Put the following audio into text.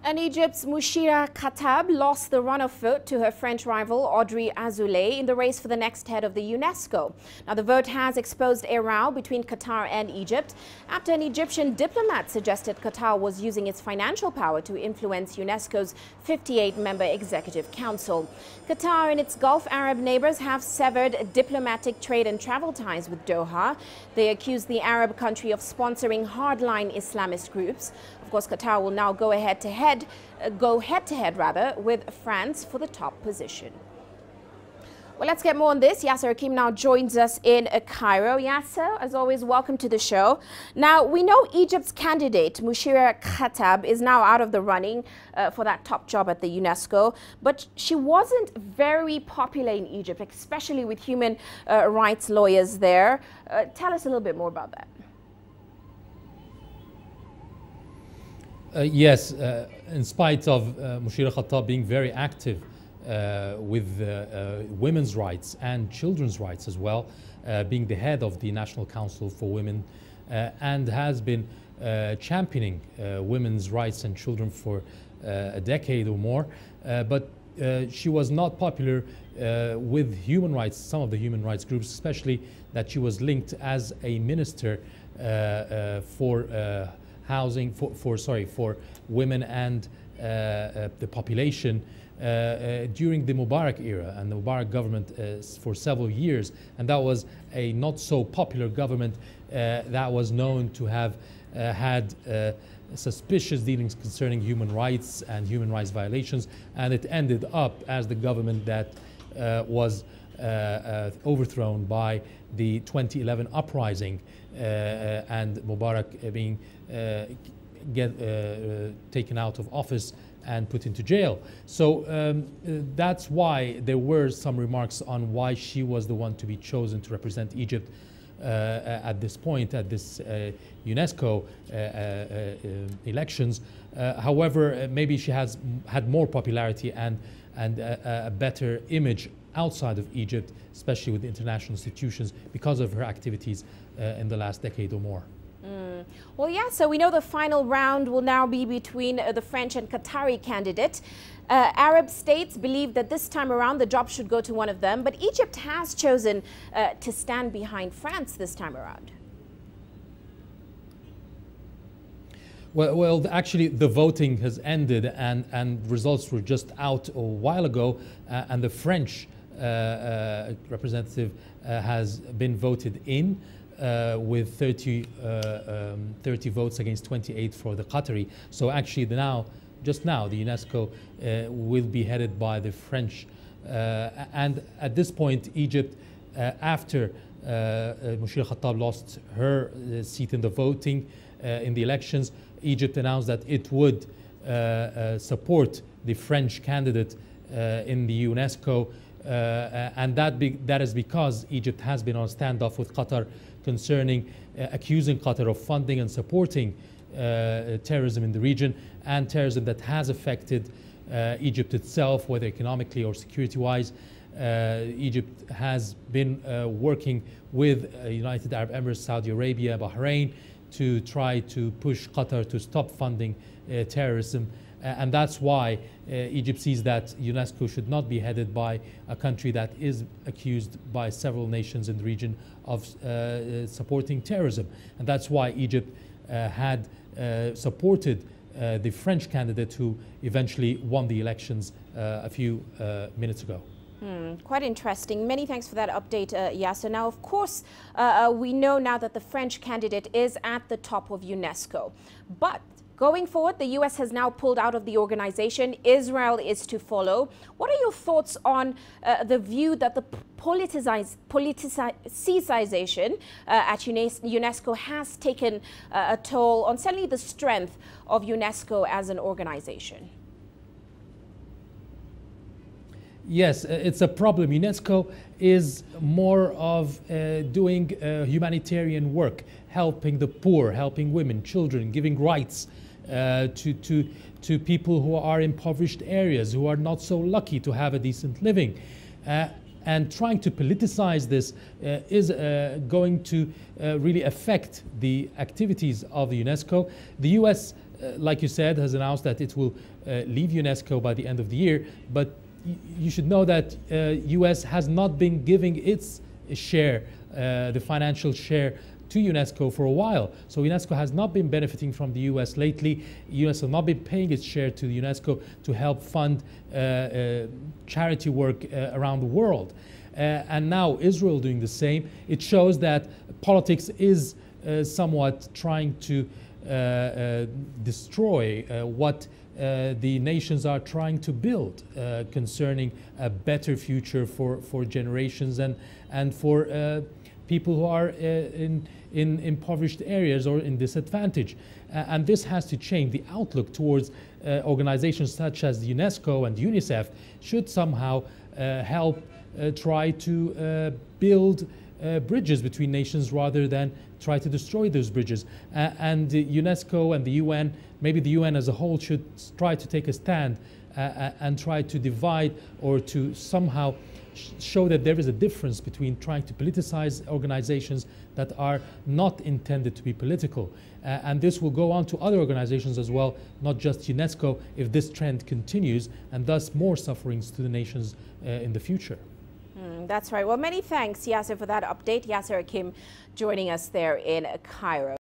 And Egypt's Mushira Khattab lost the run of vote to her French rival Audrey Azoulay in the race for the next head of the UNESCO. Now, the vote has exposed a row between Qatar and Egypt after an Egyptian diplomat suggested Qatar was using its financial power to influence UNESCO's 58-member executive council. Qatar and its Gulf Arab neighbors have severed diplomatic trade and travel ties with Doha. They accuse the Arab country of sponsoring hardline Islamist groups. Of course, Qatar will now go head-to-head with France for the top position. Well, let's get more on this. Yasser Hakim now joins us in Cairo. Yasser, as always, welcome to the show. Now, we know Egypt's candidate, Mushira Khattab, is now out of the running for that top job at the UNESCO, but she wasn't very popular in Egypt, especially with human rights lawyers there. Tell us a little bit more about that. Yes, in spite of Mushira Khattab being very active with women's rights and children's rights as well, being the head of the National Council for Women and has been championing women's rights and children for a decade or more, but she was not popular with human rights, some of the human rights groups, especially that she was linked as a minister for housing for women and the population during the Mubarak era and the Mubarak government for several years, and that was a not so popular government that was known to have had suspicious dealings concerning human rights and human rights violations, and it ended up as the government that was overthrown by the 2011 uprising and Mubarak being taken out of office and put into jail. So that's why there were some remarks on why she was the one to be chosen to represent Egypt at this point, at this UNESCO elections. However, maybe she has had more popularity and a better image outside of Egypt, especially with international institutions, because of her activities in the last decade or more. Well, yeah, so we know the final round will now be between the French and Qatari candidate. Arab states believe that this time around the job should go to one of them, but Egypt has chosen to stand behind France this time around. Well, actually, the voting has ended and results were just out a while ago, and the French representative has been voted in with 30 votes against 28 for the Qatari. So actually, just now, the UNESCO will be headed by the French. And at this point, Egypt, after Mushira Khattab lost her seat in the voting in the elections, Egypt announced that it would support the French candidate in the UNESCO, and that is because Egypt has been on standoff with Qatar concerning accusing Qatar of funding and supporting terrorism in the region, and terrorism that has affected Egypt itself, whether economically or security-wise. Egypt has been working with United Arab Emirates, Saudi Arabia, Bahrain, to try to push Qatar to stop funding terrorism. And that's why Egypt sees that UNESCO should not be headed by a country that is accused by several nations in the region of supporting terrorism. And that's why Egypt had supported the French candidate who eventually won the elections a few minutes ago. Quite interesting. Many thanks for that update, Yasser. Now, of course, we know now that the French candidate is at the top of UNESCO. But going forward, the U.S. has now pulled out of the organization. Israel is to follow. What are your thoughts on the view that the politicization at UNESCO has taken a toll on certainly the strength of UNESCO as an organization? Yes, it's a problem. UNESCO is more of doing humanitarian work, helping the poor, helping women, children, giving rights to people who are in impoverished areas, who are not so lucky to have a decent living. And trying to politicize this is going to really affect the activities of the UNESCO. The US like you said, has announced that it will leave UNESCO by the end of the year. But you should know that US has not been giving its share, the financial share, to UNESCO for a while. So UNESCO has not been benefiting from the US lately. US has not been paying its share to UNESCO to help fund charity work around the world. And now Israel doing the same. It shows that politics is somewhat trying to destroy what the nations are trying to build concerning a better future for generations and for people who are in impoverished areas or in disadvantage. And this has to change. The outlook towards organizations such as UNESCO and UNICEF should somehow help try to build bridges between nations rather than try to destroy those bridges. And UNESCO and the UN, maybe the UN as a whole, should try to take a stand and try to divide or to somehow show that there is a difference between trying to politicize organizations that are not intended to be political. And this will go on to other organizations as well, not just UNESCO, if this trend continues, and thus more sufferings to the nations in the future. That's right. Well, many thanks, Yasser, for that update. Yasser Hakim joining us there in Cairo.